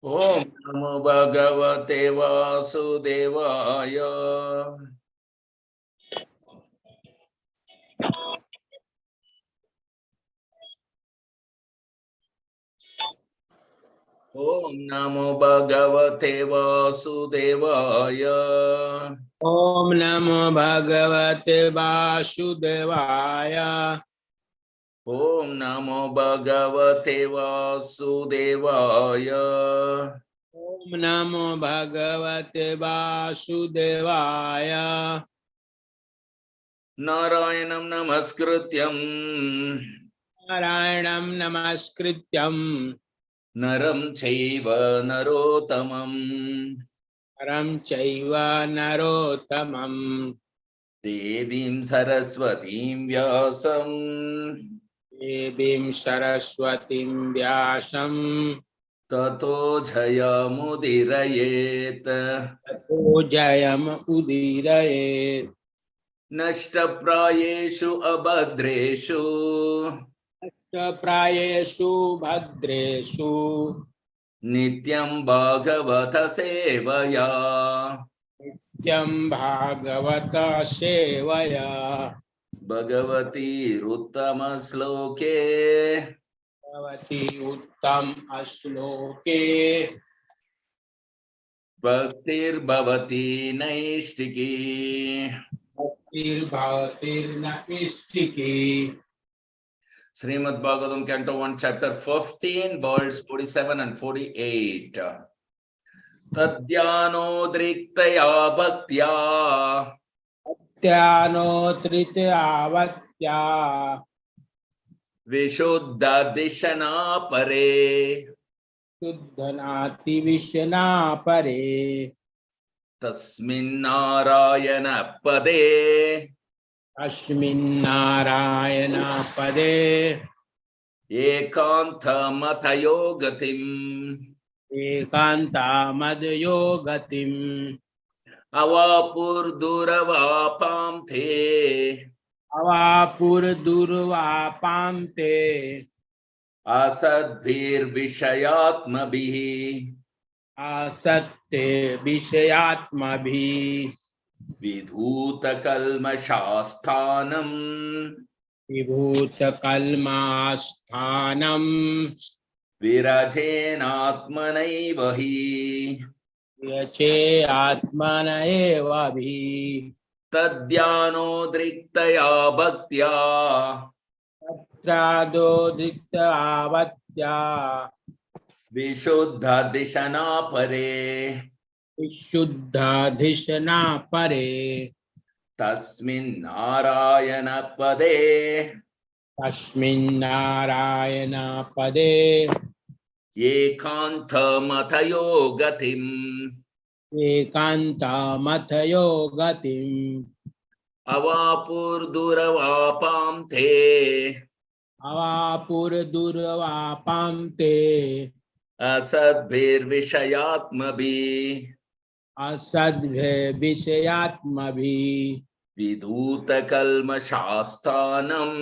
ओम नमो भगवते वासुदेवाय। ओम नमो भगवते वासुदेवाय। ओम नमो भगवते वासुदेवाय। ओम नमो भगवते वासुदेवाय। ओम नमो भगवते वासुदेवाय। नारायणं नमस्कृत्यं नारायणं नमस्कृत्यं नरं चैव नरोत्तमं नरं चैव नरोत्तमं देवीं सरस्वतीं व्यासं देवीं सरस्वतीं व्यासं ततो जयमुदीरयेत्। ततो जयमुदीरयेत्। नष्टप्रायेषु अभद्रेषु प्रायेषु भद्रेषु नित्यं भागवत सेवया। नित्यं भागवत सेवया। भगवतीरुत्तमश्लोके भगवती उत्तम श्लोके भक्तिर्भवति नैष्टिकी। भक्तिर्भवतिर्नैष्टिकी। Srimad Bhagavatam canto 1 chapter 15 verse 47 and 48. तद्यानोद्रिक्तया भक्त्या त्यानोत्रितयावत्या विशुद्धदिशना परे शुद्धनाति विशना परे तस्मिन्नारायण पदे अस्मिन्नारायण पदे एकान्तमतयो गतिम् एकान्तामदयो गतिम् अवापुर्दुरवापां ते अवापुरदुर्वापां ते असद्भिर्विषयात्मभिः आसक्ते विषयात्मभिः विधूतकल्मषास्थानम् विभूतकल्मास्थानं विरजेनात्मनैव हि यचे आत्मन एव हि। तद्यानोद्रिक्तया भक्त्या तत्रादोदितावत्या विशुद्धदिशना परे विशुद्धाधिशना परे तस्मिन्नारायण पदे तस्मिन्नारायण पदे एकान्तमतयो गतिम् एकान्तामथयो गतिम् अवापुर्दुरवापां ते अवापुरदुर्वापां ते असद्भिर्विषयात्मभिः असद्भिर्विषयात्मभिः विधूतकल्मषास्थानम्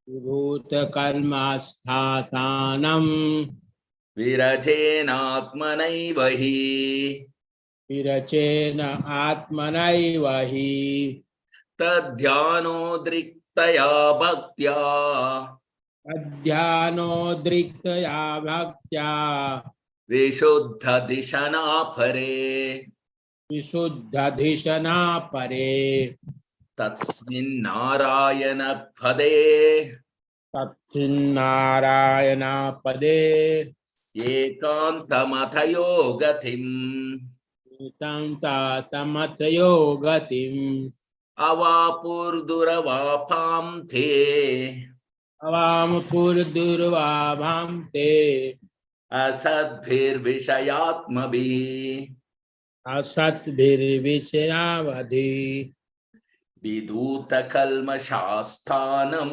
विभूतकर्मास्थातानं विरजेनात्मनैव हि विरचेन आत्मनैव हि। तद्ध्यानोद्रिक्तया भक्त्या अध्यानोद्रिक्तया भक्त्या विशुद्धदिशना परे विशुद्धधिशना परे तस्मिन्नारायण पदे तत्नारायण पदे एकान्तमतयो गतिम् एकान्तामथयो गतिम् अवापुर्दुरवापां ते अवापुरदुर्वापां ते असद्भिर्विषयात्मभिः असद्भिर्विषयावधि Vidhuta kalma shasthanam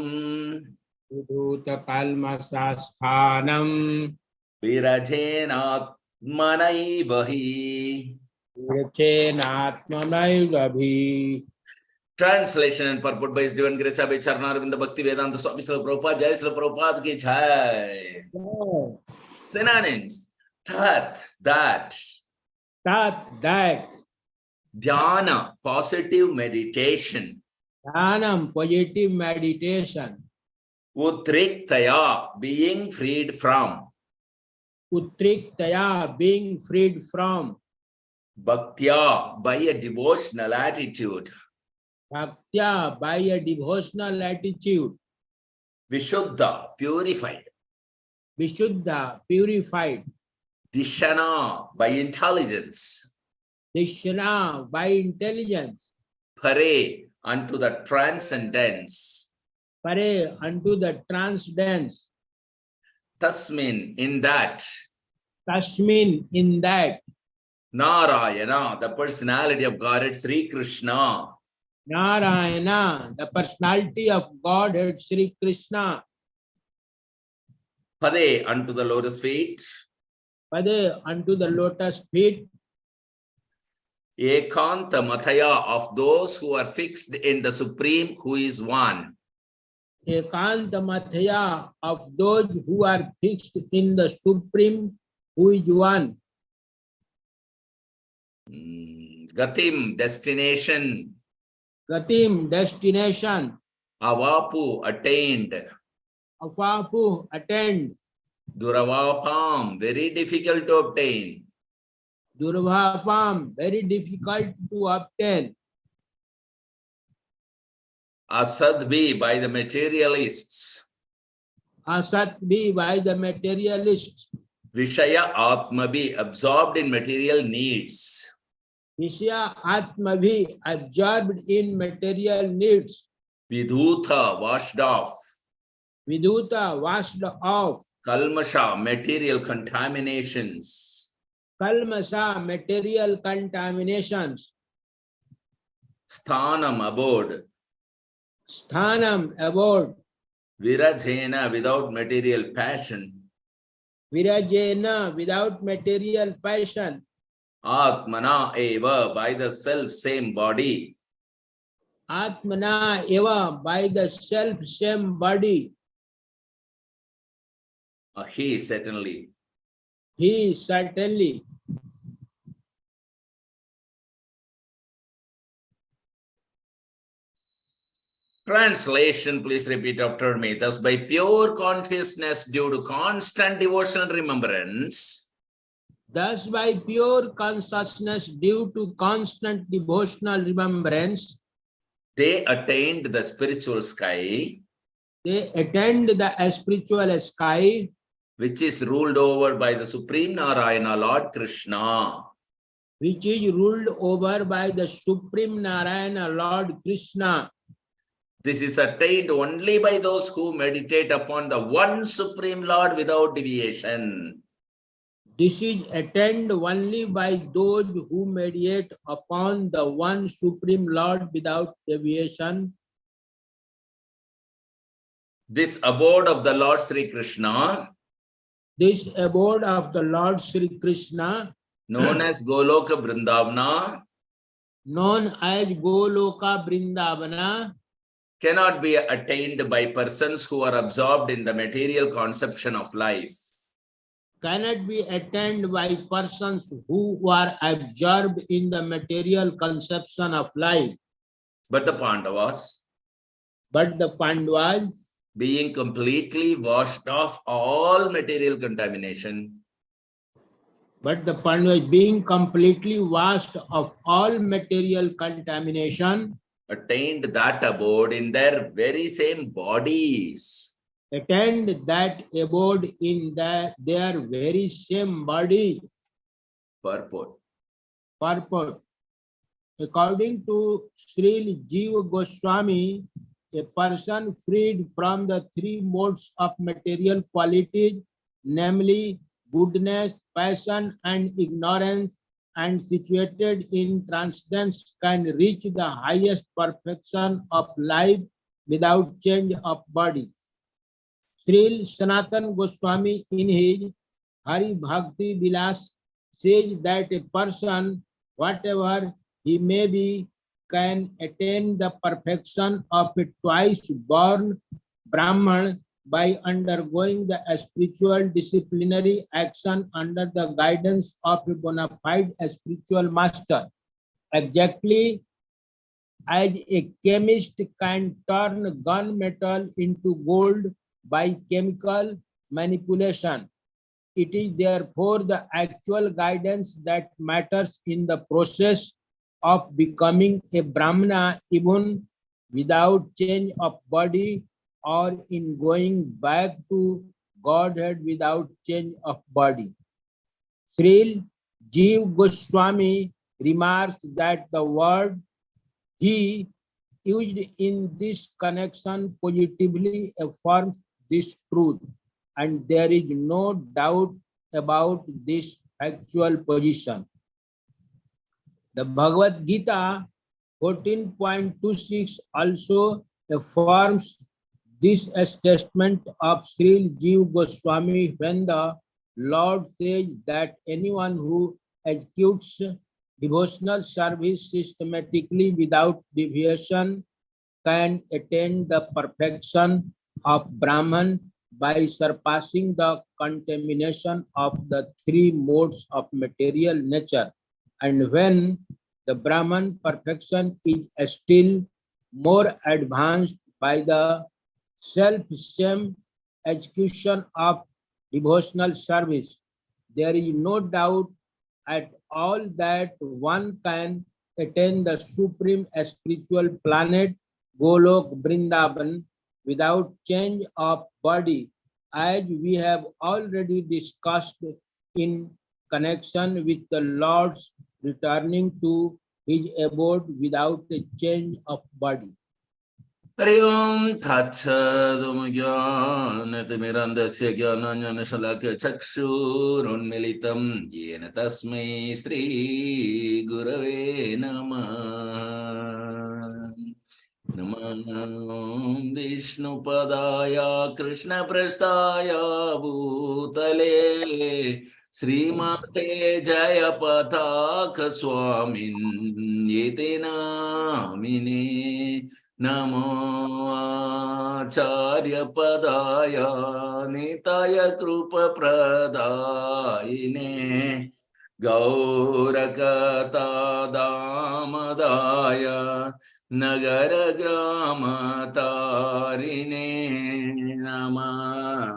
विधूतकल्मषास्थानम् Virajenatmanaivahi. विरचेनात्मनैवभि. Translation and purport by His Divine Grace Abhay Charanarinda Bhakti Vedanta Swami Srila Prabhupada. Jai Srila Prabhupada ki jai. Synonyms: that, That, dhyana, positive meditation, dhanam, positive meditation, utriktaya, being freed from, utriktaya, being freed from, bhaktya, by a devotional attitude, bhaktya, by a devotional attitude, vishuddha, purified, vishuddha, purified, dishana, by intelligence, dishna, by intelligence, pare, unto the transcendence, pare, unto the transcendence, tasmin, in that, tasmin, in that, Narayana, the personality of Godhead, Sri Krishna, Narayana, the personality of Godhead, Sri Krishna, pade, unto the lotus feet, pade, unto the lotus feet, ekanta mataya, of those who are fixed in the Supreme, who is one. ekanta mathya, of those who are fixed in the Supreme, who is one. Gatim, destination. Gatim, destination. Avapu, attained. Apapu, attend. Duravapam, very difficult to obtain. Durvapam, very difficult to obtain. Asadvi, by the materialists. Asatbhi, by the materialists. Vishaya Atmabhi, absorbed in material needs. Vishya Atmabhi, absorbed in material needs. Vidhuta, washed off. Viduta, washed off. Kalmasha, material contaminations. Kalmasa, material contaminations. Sthanam, abode. Sthanam, abode. Virajena, without material passion. Virajena, without material passion. Atmana eva, by the self same body. Atmana eva, by the self same body. He certainly. He certainly. Translation, please repeat after me. Thus, by pure consciousness due to constant devotional remembrance, Thus, by pure consciousness due to constant devotional remembrance, they attained the spiritual sky, they attained the spiritual sky, which is ruled over by the Supreme Narayana, Lord Krishna. which is ruled over by the Supreme Narayana, Lord Krishna. This is attained only by those who meditate upon the one Supreme Lord without deviation. This is attained only by those who meditate upon the one Supreme Lord without deviation. This abode of the Lord Sri Krishna, this abode of the Lord Sri Krishna, known as Goloka Vrindavana, known as Goloka Vrindavana, cannot be attained by persons who are absorbed in the material conception of life. Cannot be attained by persons who are absorbed in the material conception of life. But the Pandavas, being completely washed off all material contamination, being completely washed of all material contamination, attained that abode in their very same bodies. attained that abode in their very same body. Purport. According to Sri Jiva Goswami, a person freed from the three modes of material qualities, namely goodness, passion, and ignorance, and situated in transcendence can reach the highest perfection of life without change of body. Sri Sanatan Goswami in his Hari Bhakti Vilas says that a person, whatever he may be, can attain the perfection of a twice born Brahman by undergoing the spiritual disciplinary action under the guidance of a bona fide spiritual master. Exactly as a chemist can turn gunmetal into gold by chemical manipulation. It is therefore the actual guidance that matters in the process of becoming a Brahmana, even without change of body, or in going back to Godhead without change of body. Sri Jiva Goswami remarks that the word he used in this connection positively affirms this truth, and there is no doubt about this actual position. The Bhagavad Gita 14.26 also affirms this statement of Sri Jiva Goswami when the Lord says that anyone who executes devotional service systematically without deviation can attain the perfection of Brahman by surpassing the contamination of the three modes of material nature. And when the Brahman perfection is still more advanced by the self-same execution of devotional service, there is no doubt at all that one can attain the supreme spiritual planet Golok Vrindavan without change of body, as we have already discussed in connection with the Lord's returning to his abode without a change of body. Hari Om Tat Sat Om Jnanatirmirandasya Jnananjana Shalakya Chakshurunmilitam Yena Tasmai Shri Gurave Namah. Namah Vishnu Padaya Krishna Prasthaya Bhutale Srimate Jaya Pataka Swamin Yete Namine Namo Acharya Padaya Nitaya Krupa Pradayine Gaurakata Damadaya Nagara Grama Tarine Nama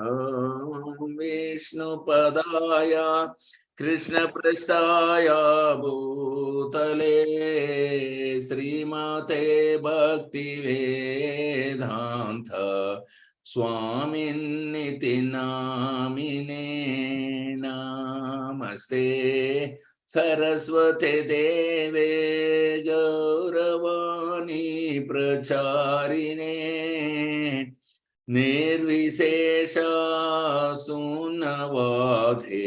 Vishnu Padaya Krishna Prasthaya Bhutale Srimate Bhakti Vedanta Swamin Niti Namine Namaste Saraswate Deve Gauravani Pracharine Nirvisesha Sunavadhe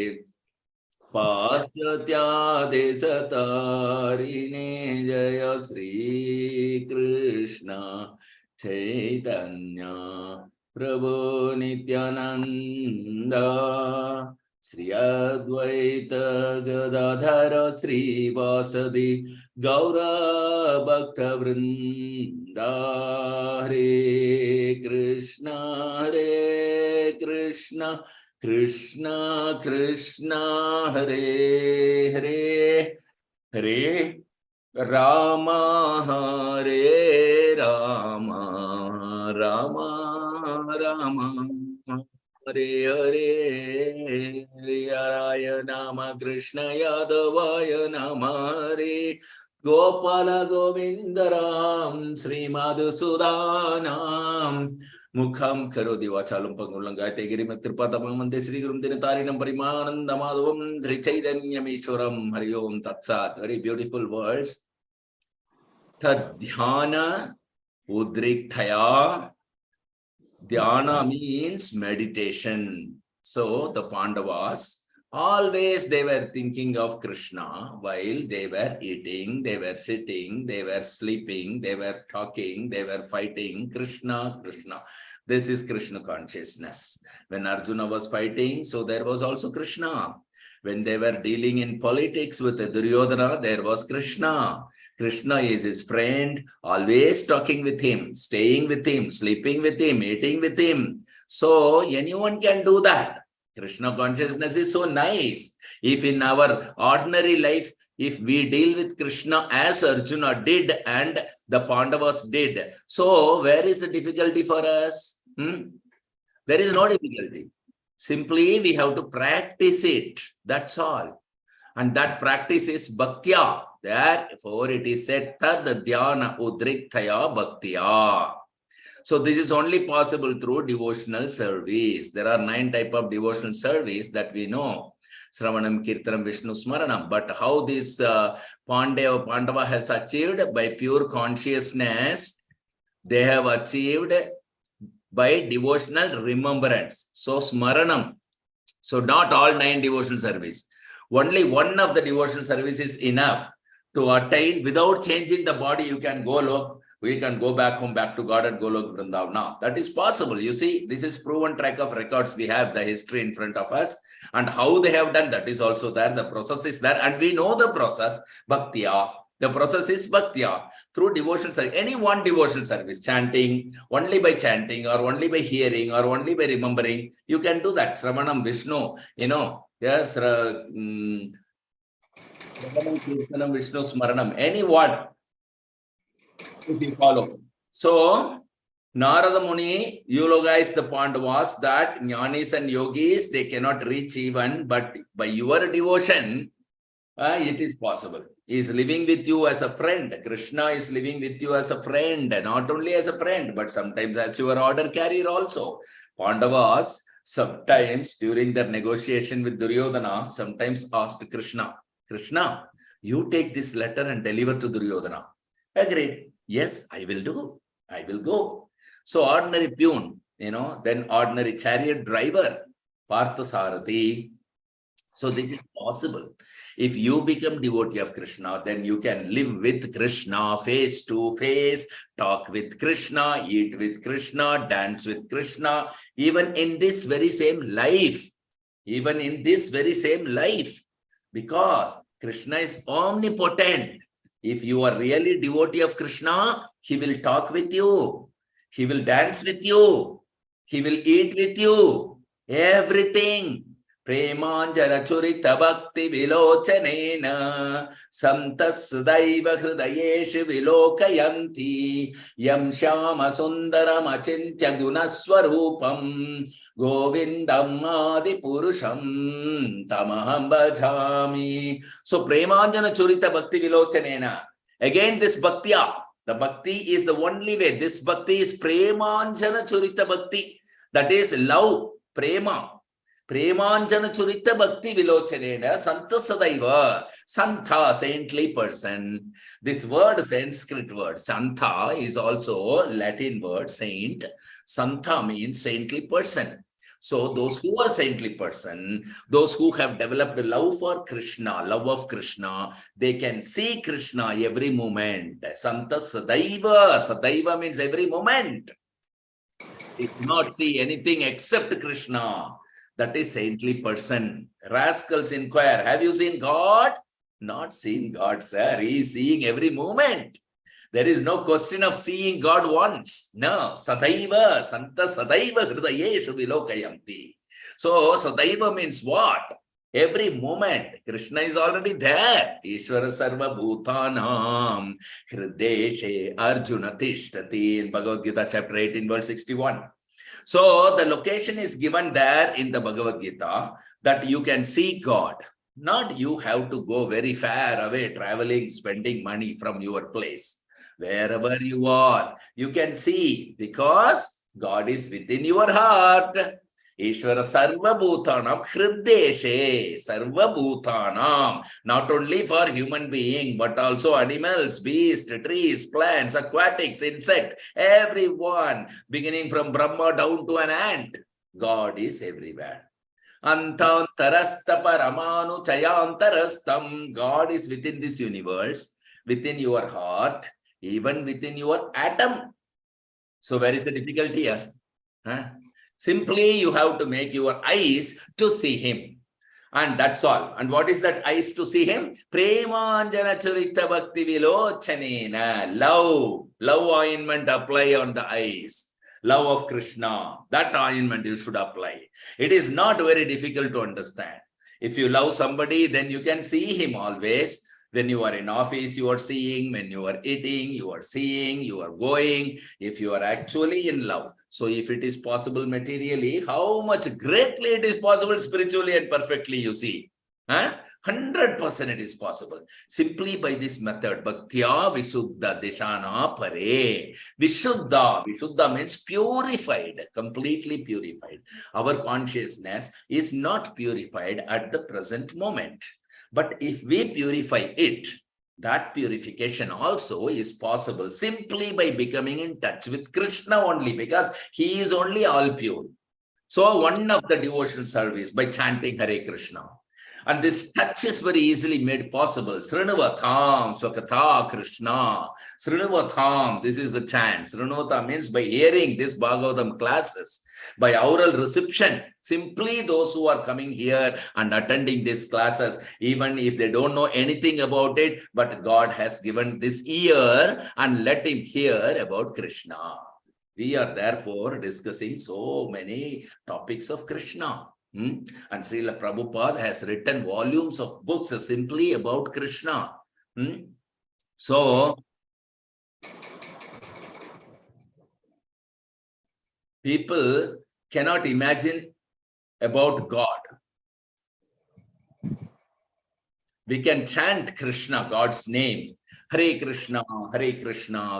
Paschatya Desatarine Jaya Sri Krishna Chaitanya Prabhu Nityananda Sri Advaita Gadadhara Sri Vasadi Gaura Bhakta Vrinda Hare Krishna Krishna Krishna Hare Hare Hare Rama Hare Rama Rama Rama Hare Hare Hare Nama Krishna Yadavaya Nama Hare Gopala Govindaram Sri Madhusudanam Mukham Karodi Vachalum Pangulangate Girim Tripatapam Mante Sri Gurum Dinatarinam Parimananda Madhavam Sri Chaitanya Mishwaram Hari Om Tat Sat. Very beautiful words. Tadhyana Udriktaya. Dhyana means meditation. So the Pandavas Always they were thinking of Krishna while they were eating, they were sitting, they were sleeping, they were talking, they were fighting. Krishna, Krishna. This is Krishna consciousness. When Arjuna was fighting, so there was also Krishna. When they were dealing in politics with Duryodhana, there was Krishna. Krishna is his friend, always talking with him, staying with him, sleeping with him, eating with him. So anyone can do that. Krishna consciousness is so nice. If in our ordinary life, if we deal with Krishna as Arjuna did and the Pandavas did, so where is the difficulty for us? There is no difficulty. Simply we have to practice it. That's all. And that practice is bhaktya. Therefore it is said, tad dhyana udriktaya bhaktya. So this is only possible through devotional service. There are 9 types of devotional service that we know. Sravanam, Kirtanam, Vishnu, Smaranam. But how this Pandava has achieved? By pure consciousness, they have achieved by devotional remembrance. So Smaranam. So not all 9 devotional service. Only one of the devotional service is enough to attain. Without changing the body, you can go look. We can go back home, back to God at Golok Vrindavana. That is possible. You see, this is proven track of records. We have the history in front of us, and how they have done that is also there. The process is there, and we know the process. Bhaktya. The process is bhaktya through devotional service. Any one devotional service, chanting, only by chanting, or only by hearing, or only by remembering, you can do that. Sravanam, Vishnu, yes, Sravanam, Kirtanam, Vishnu, Smaranam, any one. If you follow. So, Narada Muni eulogized the Pandavas that Jnanis and Yogis, they cannot reach even, but by your devotion, it is possible. He is living with you as a friend. Krishna is living with you as a friend, not only as a friend, but sometimes as your order carrier also. Pandavas, sometimes during their negotiation with Duryodhana, sometimes asked Krishna, Krishna, you take this letter and deliver to Duryodhana. Agreed. Yes, I will do. I will go. So ordinary peon, then ordinary chariot driver, Parthasarathi. So this is possible. If you become devotee of Krishna, then you can live with Krishna face to face, talk with Krishna, eat with Krishna, dance with Krishna, even in this very same life. Even in this very same life. Because Krishna is omnipotent. If you are really devotee of Krishna, he will talk with you. He will dance with you. He will eat with you. Everything. Premanjara churita bhakti vilochanena samtas daiva hrudayeshu vilokayanti yam shyama sundaram achintya gunaswarupam govindam adi purusham tamaham bhajami. So premanjana churita bhakti vilochanena. Again this bhaktya. The bhakti is the only way. This bhakti is premanjana churita bhakti. That is love, prema. Premanjana churita bhakti vilochanena santa sadaiva. Santa, saintly person. This word, Sanskrit word, santa, is also Latin word, saint. Santa means saintly person. So those who are saintly person, those who have developed love for Krishna, love of Krishna, they can see Krishna every moment. Santa sadaiva. Sadaiva means every moment. They cannot see anything except Krishna. That is saintly person. Rascals inquire, have you seen God? Not seen God, sir. He is seeing every moment. There is no question of seeing God once. No. Sadaiva, Santa Sadaiva Hrudayeshu Vilokayanti. So Sadaiva means what? Every moment. Krishna is already there. Ishvara Sarva Bhutanam Hrideshe Arjuna Tishtati in Bhagavad Gita chapter 18 verse 61. So the location is given there in the Bhagavad Gita that you can see God. Not you have to go very far away, traveling, spending money from your place. Wherever you are, you can see because God is within your heart. Ishvara Sarva Bhutanam Hrideshe Sarva Bhutanam. Not only for human being, but also animals, beasts, trees, plants, aquatics, insect, everyone, beginning from Brahma down to an ant. God is everywhere. Antantarasta paramanu chayantarastam. God is within this universe, within your heart, even within your atom. So where is the difficulty here? Huh? Simply you have to make your eyes to see him. And that's all. And what is that eyes to see him? Premanjana charita bhakti vilochanena. Love. Love ointment apply on the eyes. Love of Krishna. That ointment you should apply. It is not very difficult to understand. If you love somebody, then you can see him always. When you are in office, you are seeing. When you are eating, you are seeing. You are going. If you are actually in love. So if it is possible materially, how much greatly it is possible spiritually and perfectly, you see. 100% it is possible. Simply by this method. Bhaktya Visuddha Dishana Pare. Vishuddha means purified, completely purified. Our consciousness is not purified at the present moment. But if we purify it, that purification also is possible simply by becoming in touch with Krishna only, because he is only all pure. So one of the devotional service by chanting Hare Krishna. And this touch is very easily made possible. Srinuvatham Swakatha Krishna. Srinuvatham, this is the chant. Srinuvatham means by hearing this Bhagavatam classes, by oral reception. Simply those who are coming here and attending these classes, even if they don't know anything about it, but God has given this ear and let him hear about Krishna. We are therefore discussing so many topics of Krishna. And Srila Prabhupada has written volumes of books simply about Krishna. So, people cannot imagine about God. We can chant Krishna, God's name. Hare Krishna,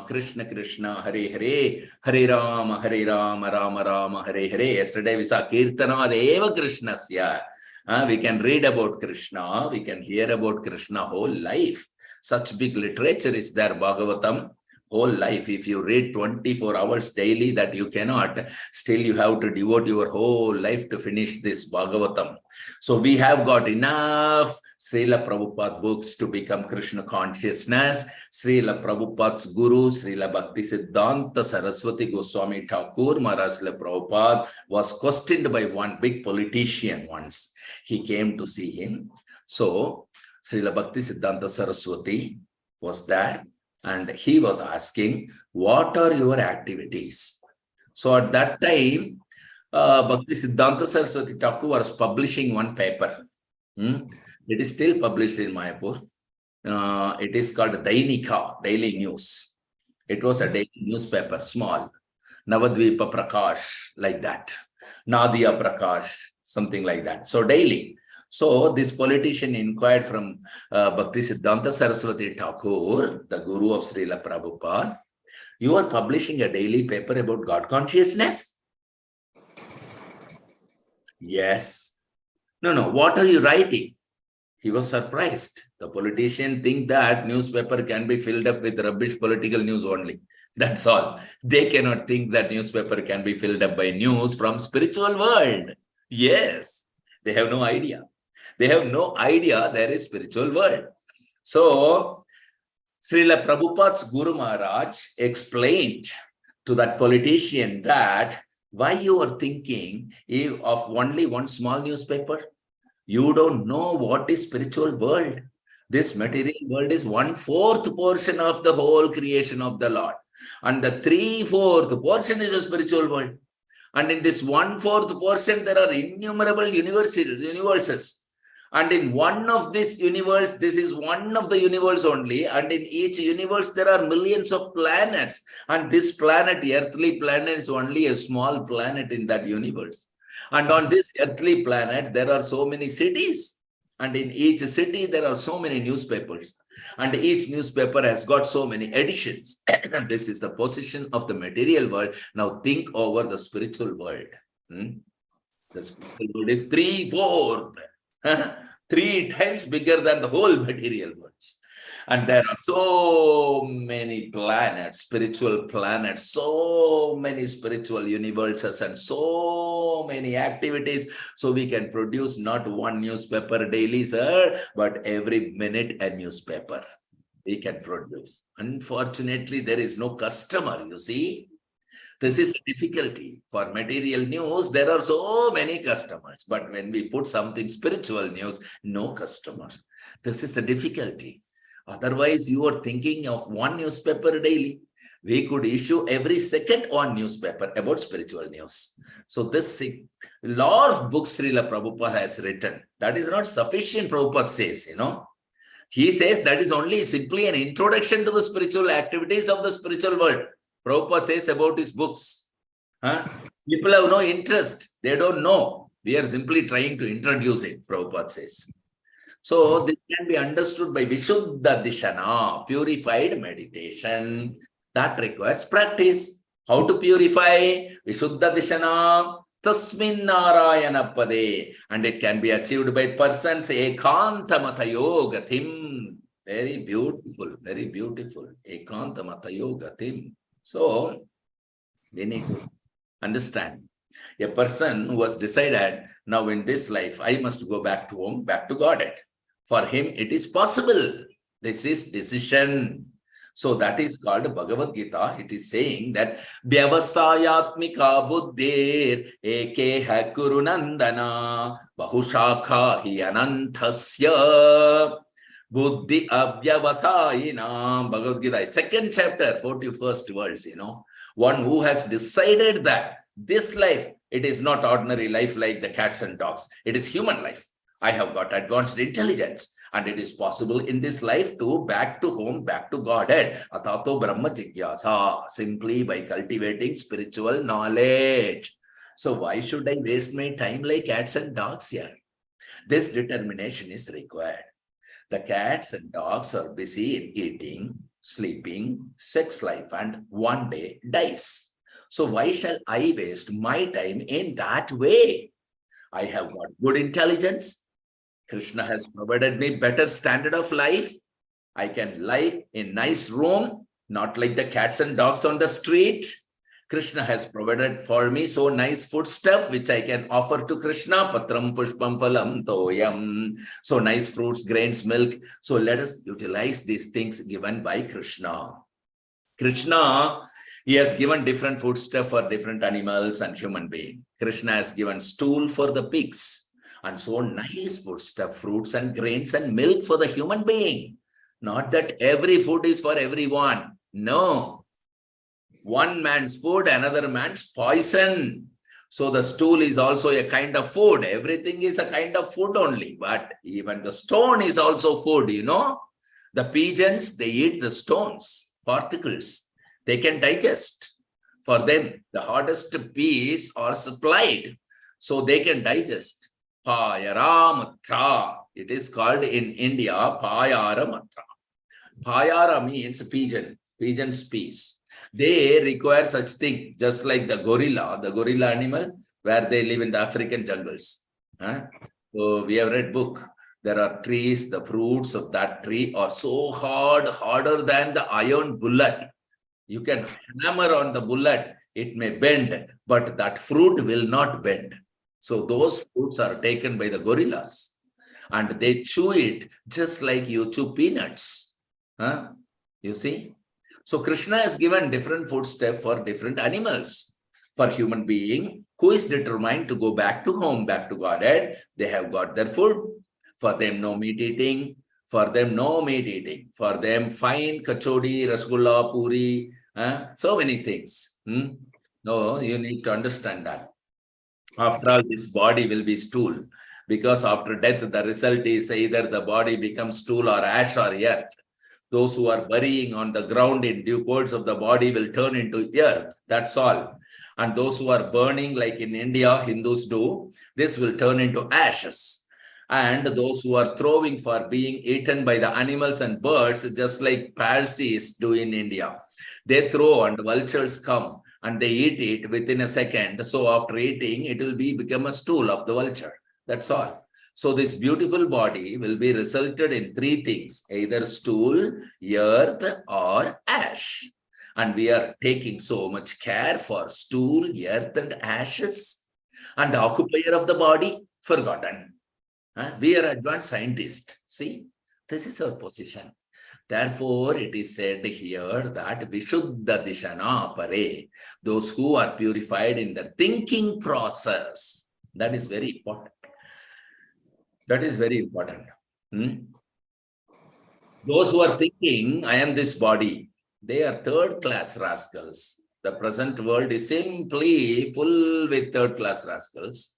Krishna Krishna, Hare Hare, Hare Rama, Rama Rama, Hare Hare. Yesterday we saw Kirtana Deva Krishnasya. We can read about Krishna, we can hear about Krishna whole life. Such big literature is there, Bhagavatam. Whole life, if you read 24 hours daily, that you cannot, still you have to devote your whole life to finish this Bhagavatam. So we have got enough Srila Prabhupada books to become Krishna consciousness. Srila Prabhupada's Guru, Srila Bhakti Siddhanta Saraswati Goswami Thakur Maharaj Srila Prabhupada was questioned by one big politician once. He came to see him. So Srila Bhakti Siddhanta Saraswati was there. And he was asking, what are your activities? So at that time, Bhakti Siddhanta Saraswati Thakur was publishing one paper. It is still published in Mayapur. It is called Dainika, Daily News. It was a daily newspaper, small. Navadvipa Prakash, like that. Nadia Prakash, something like that. So daily. So this politician inquired from Bhakti Siddhanta Saraswati Thakur, the guru of Srila Prabhupada, you are publishing a daily paper about God consciousness? Yes. No, what are you writing? He was surprised. The politician think that newspaper can be filled up with rubbish political news only. That's all. They cannot think that newspaper can be filled up by news from spiritual world. Yes. They have no idea. They have no idea there is spiritual world. So, Srila Prabhupada's Guru Maharaj explained to that politician that why you are thinking of only one small newspaper. You don't know what is spiritual world. This material world is 1/4 portion of the whole creation of the Lord. And the 3/4 portion is a spiritual world. And in this 1/4 portion, there are innumerable universes. And in one of this universe, this is one of the universe only. And in each universe, there are millions of planets. And this planet, earthly planet, is only a small planet in that universe. And on this earthly planet, there are so many cities. And in each city, there are so many newspapers. And each newspaper has got so many editions. And this is the position of the material world. Now think over the spiritual world. The spiritual world is 3/4. 3 times bigger than the whole material worlds. And there are so many planets, spiritual planets, so many spiritual universes, and so many activities. So we can produce not one newspaper daily, sir, but every minute a newspaper we can produce. Unfortunately, there is no customer, you see. This is a difficulty. For material news, there are so many customers. But when we put something spiritual news, no customer. This is a difficulty. Otherwise, you are thinking of one newspaper daily. We could issue every second one newspaper about spiritual news. So this lot of books Srila Prabhupada has written, that is not sufficient, Prabhupada says, He says that is only simply an introduction to the spiritual activities of the spiritual world. Prabhupada says about his books. People have no interest. They don't know. We are simply trying to introduce it, Prabhupada says. So this can be understood by Vishuddha Dishana, purified meditation. That requires practice. How to purify? Vishuddha Dishana, Tasmin Narayana Pade. And it can be achieved by persons Ekanta Mata Yoga Tim. Very beautiful, very beautiful. Ekanta Mata Yoga Tim. So we need to understand. A person who has decided, now in this life, I must go back to home, back to Godhead. For him, it is possible. This is decision. So that is called Bhagavad Gita. It is saying that Vyavasayatmika buddhir ekeha kurunandana bahushakha hi anantasya buddhi avyavasayina. Bhagavad Gita, 2nd chapter, 41st verse, One who has decided that this life, it is not ordinary life like the cats and dogs. It is human life. I have got advanced intelligence, and it is possible in this life to back to home, back to Godhead. Atato Brahma Jigyasa, simply by cultivating spiritual knowledge. So why should I waste my time like cats and dogs here? This determination is required. The cats and dogs are busy in eating, sleeping, sex life, and one day dies. So why shall I waste my time in that way? I have got good intelligence. Krishna has provided me better standard of life. I can lie in nice room, not like the cats and dogs on the street. Krishna has provided for me so nice food stuff, which I can offer to Krishna. Patram pushpam phalam toyam. So nice fruits, grains, milk. So let us utilize these things given by Krishna. Krishna, he has given different food stuff for different animals and human beings. Krishna has given stool for the pigs. And so nice food stuff, fruits and grains and milk for the human being. Not that every food is for everyone. No. One man's food, another man's poison. So the stool is also a kind of food. Everything is a kind of food only. But even the stone is also food, The pigeons, they eat the stones, particles. They can digest. For them, the hardest peas are supplied. So they can digest. Payaramatra. It is called in India, Payaramatra. Payara means pigeon, pigeon's peas. They require such thing, just like the gorilla animal, where they live in the African jungles. So we have read book. There are trees, the fruits of that tree are so hard, harder than the iron bullet. You can hammer on the bullet, it may bend, but that fruit will not bend. So those fruits are taken by the gorillas and they chew it just like you chew peanuts. You see? So Krishna has given different food stuff for different animals. For human being who is determined to go back to home, back to Godhead, they have got their food. For them, no meat eating. For them, no meat eating. For them, fine kachori, rasgulla, puri, so many things. No, you need to understand that. After all, this body will be stool, because after death, the result is either the body becomes stool or ash or earth. Those who are burying on the ground in due course of the body will turn into earth. That's all. And those who are burning, like in India, Hindus do, this will turn into ashes. And those who are throwing for being eaten by the animals and birds, just like Parsis do in India, they throw and vultures come and they eat it within a second. So after eating, it will become a stool of the vulture. That's all. So this beautiful body will be resulted in three things, either stool, earth, or ash. And we are taking so much care for stool, earth, and ashes. And the occupier of the body, forgotten. We are advanced scientists. See, this is our position. Therefore, it is said here that Vishuddha Dishana Pare, those who are purified in the thinking process. That is very important. That is very important. Those who are thinking, I am this body, they are third-class rascals. The present world is simply full with third-class rascals.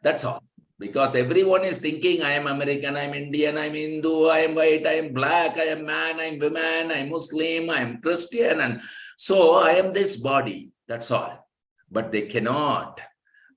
That's all. Because everyone is thinking, I am American, I am Indian, I am Hindu, I am white, I am black, I am man, I am woman, I am Muslim, I am Christian. And so I am this body. That's all. But they cannot.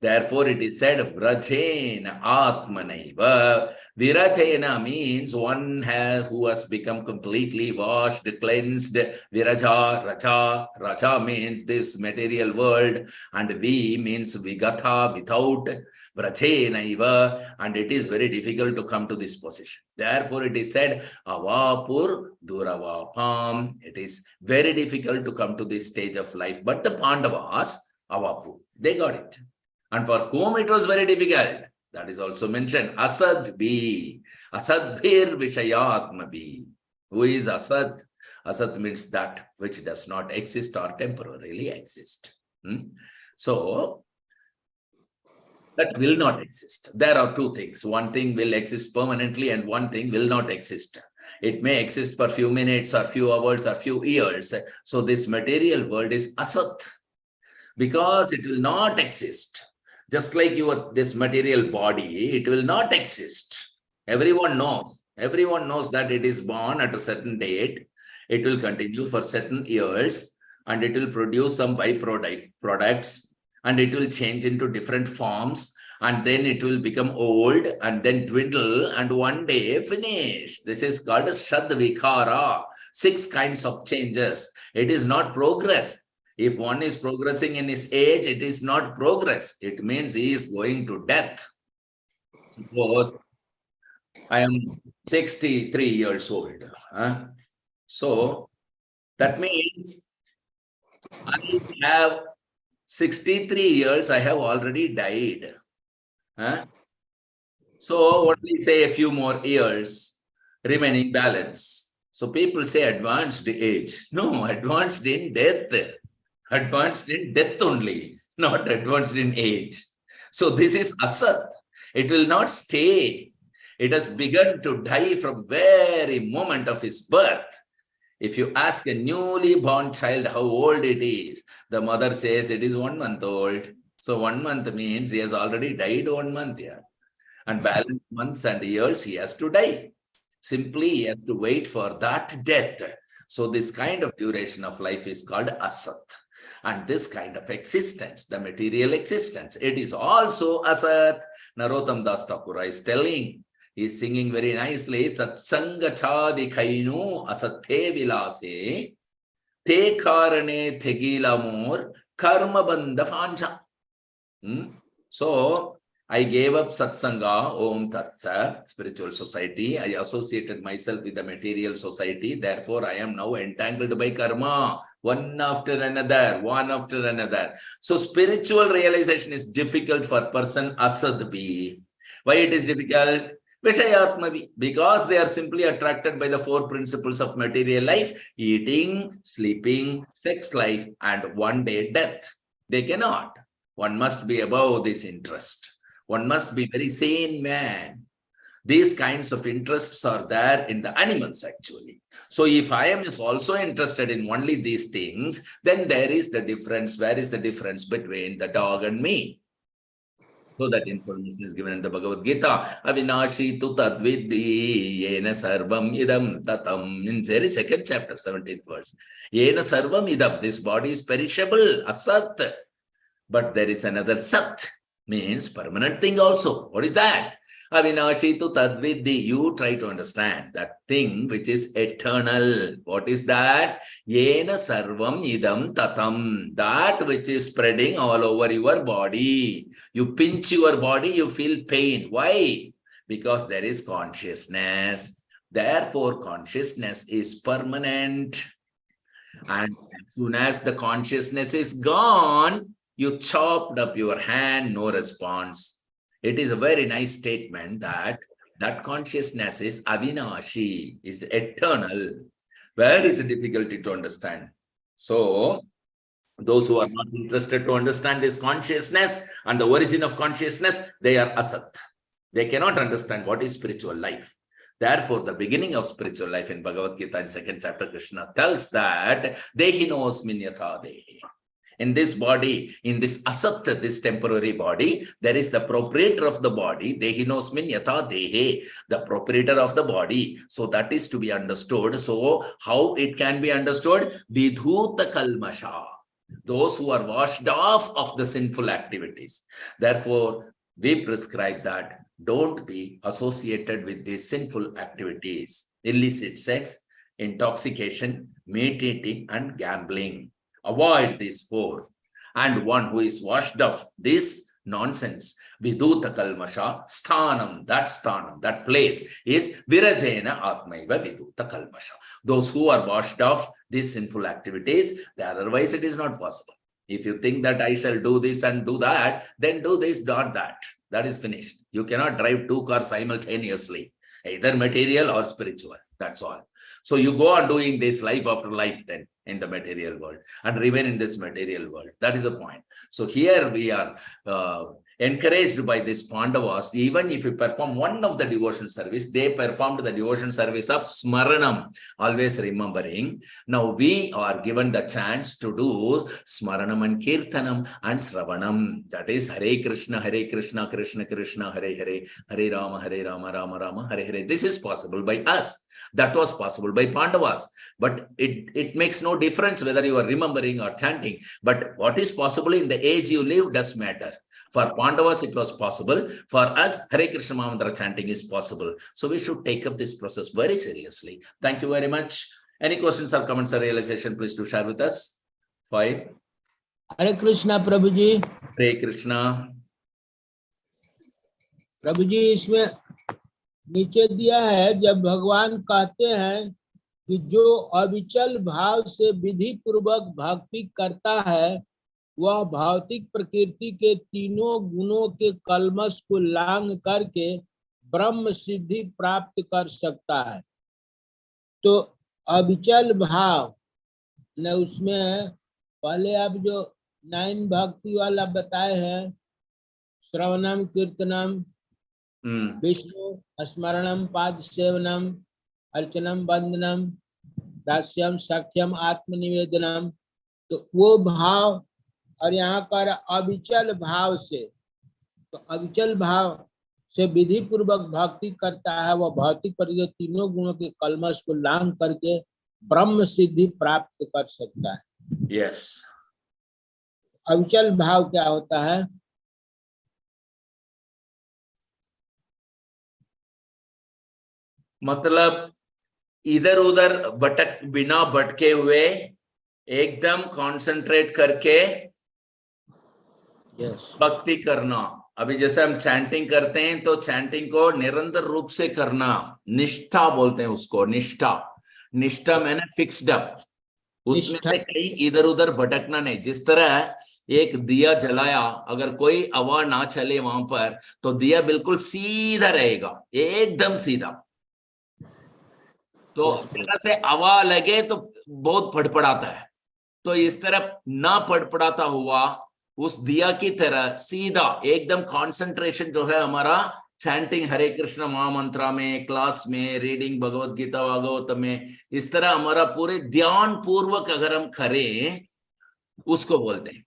Therefore, it is said, Vrajena Atmanaiva. Virathena means one who has become completely washed, cleansed. Viraja, Raja means this material world. And V means Vigatha, without. Vrajena, and it is very difficult to come to this position. Therefore, it is said, Avapur Duravapam. It is very difficult to come to this stage of life. But the Pandavas, Avapur, they got it. And for whom it was very difficult, that is also mentioned. Asadbhi, Asadbhir Vishayatmabhi. Who is Asad? Asad means that which does not exist or temporarily exist. So, that will not exist. There are two things. One thing will exist permanently and one thing will not exist. It may exist for few minutes or few hours or few years. So this material world is asat because it will not exist. Just like this material body, it will not exist. Everyone knows that it is born at a certain date. It will continue for certain years and it will produce some byproducts and it will change into different forms and then it will become old and then dwindle and one day finish. This is called Shadvikara, 6 kinds of changes. It is not progress. If one is progressing in his age, it is not progress. It means he is going to death. Suppose I am 63 years old. So that means I have 63 years, I have already died. So what we say, a few more years, remaining balance. So people say advanced age. No, advanced in death. Advanced in death only, not advanced in age. So this is asat. It will not stay. It has begun to die from very moment of his birth. If you ask a newly born child how old it is, the mother says it is 1 month old. So 1 month means he has already died 1 month here. And balance months and years he has to die. Simply he has to wait for that death. So this kind of duration of life is called asat. And this kind of existence, the material existence, it is also asat. Narottam Das Thakur is telling, he is singing very nicely, Satsanga chadi kainu asathe vilase, te karane thegila mor, karma bandha fancha. So, I gave up Satsanga, Om Tat Sat, spiritual society. I associated myself with the material society. Therefore, I am now entangled by karma. One after another. So spiritual realization is difficult for person asadbhi. Why it is difficult? Vishayatmavi. Because they are simply attracted by the 4 principles of material life: eating, sleeping, sex life, and one day death. They cannot. One must be above this interest. One must be very sane man. These kinds of interests are there in the animals actually. So if I am also interested in only these things, then there is the difference. Where is the difference between the dog and me? So that information is given in the Bhagavad Gita. Avinashi tu tadvidhi yena sarvam idam tatam. In very second chapter, 17th verse. Yena sarvam idam. This body is perishable, asat. But there is another sat, means permanent thing also. What is that? Avinashi tu tadvidhi. You try to understand that thing which is eternal. What is that? Yena sarvam idam tatam. That which is spreading all over your body. You pinch your body, you feel pain. Why? Because there is consciousness. Therefore, consciousness is permanent. And as soon as the consciousness is gone, you chopped up your hand, no response. It is a very nice statement that consciousness is avinashi, is eternal. Where is the difficulty to understand? So, those who are not interested to understand this consciousness and the origin of consciousness, they are asat. They cannot understand what is spiritual life. Therefore, the beginning of spiritual life in Bhagavad Gita in 2nd chapter, Krishna tells that Dehinosmin yatha dehi. In this body, in this asat, this temporary body, there is the proprietor of the body, Dehinosmin yatha dehe, the proprietor of the body. So that is to be understood. So how it can be understood? Vidhuta kalmasha. Those who are washed off of the sinful activities. Therefore, we prescribe that don't be associated with these sinful activities, illicit sex, intoxication, meat eating, and gambling. Avoid these four. And one who is washed off this nonsense, viduta kalmasha, sthanam, that place is virajena atmaiva viduta kalmasha. Those who are washed off these sinful activities, otherwise it is not possible. If you think that I shall do this and do that, then do this, not that. That is finished. You cannot drive two cars simultaneously, either material or spiritual. That's all. So you go on doing this life after life then in the material world and remain in this material world. That is the point. So here we are encouraged by this Pandavas. Even if you perform one of the devotion service, they performed the devotion service of Smaranam, always remembering. Now we are given the chance to do Smaranam and Kirtanam and Sravanam. That is Hare Krishna, Krishna Krishna, Hare Hare, Hare Rama, Rama Rama, Hare Hare. This is possible by us. That was possible by Pandavas. But it makes no difference whether you are remembering or chanting. But what is possible in the age you live does matter. For Pandavas, it was possible. For us, Hare Krishna Mahamantra chanting is possible. So we should take up this process very seriously. Thank you very much. Any questions or comments or realization, please do share with us. 5. Hare Krishna, Prabhuji. Hare Krishna. प्रभुजी इसमें नीचे दिया है, जब भगवान कहते हैं कि जो अविचल भाव से विधि पूर्वक भक्ति करता है वह भौतिक प्रकृति के तीनों गुणों के कलमश को लांघ करके ब्रह्म सिद्धि प्राप्त कर सकता है। तो अविचल भाव ने उसमें पहले आप जो 9 भक्ति वाला बताए हैं, श्रवणम कीर्तनम विष्णु स्मरणम पाद सेवनम अर्चनम वंदनम दास्यम सख्यम आत्मनिवेदनम, तो वो भाव और यहाँ पर अविचल भाव से, तो अविचल भाव से विधि पूर्वक भक्ति करता है वह भौतिक प्रकृति तीनों गुणों के कलमश को लांघ करके ब्रह्म सिद्धि प्राप्त कर सकता है। Yes. अविचल भाव क्या होता है? मतलब इधर उधर बिना भटके हुए एकदम कंसंट्रेट करके भक्ति करना। अभी जैसे हम चैंटिंग करते हैं तो चैंटिंग को निरंतर रूप से करना, निष्ठा बोलते हैं उसको। निष्ठा मैंने फिक्स्ड अप, उसमें से कहीं इधर उधर भटकना नहीं। जिस तरह एक दिया जलाया, अगर कोई हवा ना चले वहां पर तो दिया बिल्कुल सीधा रहेगा, एकदम सीधा। तो जगह से हवा लगे तो बहुत फड़फड़ाता है, तो इस तरह ना फड़फड़ाता हुआ उस दिया की तरह सीधा एकदम कंसंट्रेशन जो है हमारा चैंटिंग हरे कृष्ण महामंत्रा में, क्लास में, रीडिंग भगवत गीता भागवत में, इस तरह हमारा पूरे ध्यान पूर्वक अगर हम करें उसको बोलते हैं।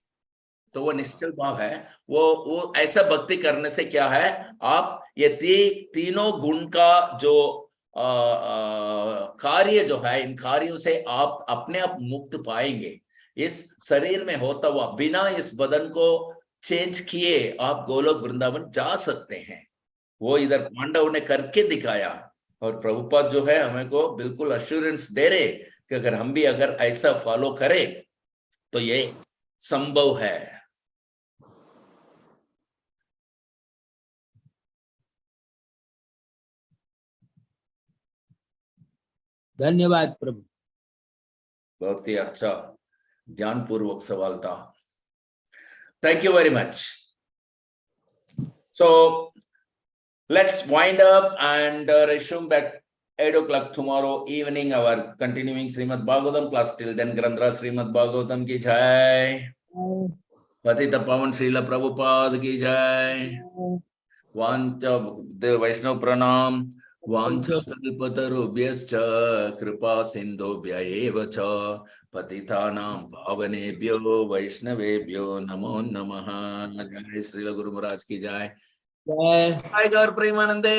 तो वो निश्चल भाव है। वो ऐसा भक्ति करने से क्या है, आप ये तीनों गुण का जो कार्य जो है, इन कार्यों से आप अपने आप मुक्त पाएंगे। इस शरीर में होता हुआ बिना इस बदन को चेंज किए आप गोलोक वृंदावन जा सकते हैं। वो इधर पांडव ने करके दिखाया और प्रभुपाद जो है हमें को बिल्कुल अश्योरेंस दे रहे कि अगर हम भी अगर ऐसा फॉलो करें तो ये संभव है। धन्यवाद प्रभु। बहुत ही अच्छा ज्ञान पूर्वक सवाल था। Thank you very much. So let's wind up and resume back 8 o'clock tomorrow evening our continuing Srimad Bhagavatam class. Till then, Grandra Srimad Bhagavatam ki jai. Patita Pavan Srila Prabhupada ki jai. Vancha the Vaishnav Pranam. Vancha kalpatarubhyascha kripa sindhubhya eva cha patitanam pavanebhyo vaishnavebhyo namo namaha. Jai Srila Guru Maharaj ki jai. जय Hi, Gaur Premanande.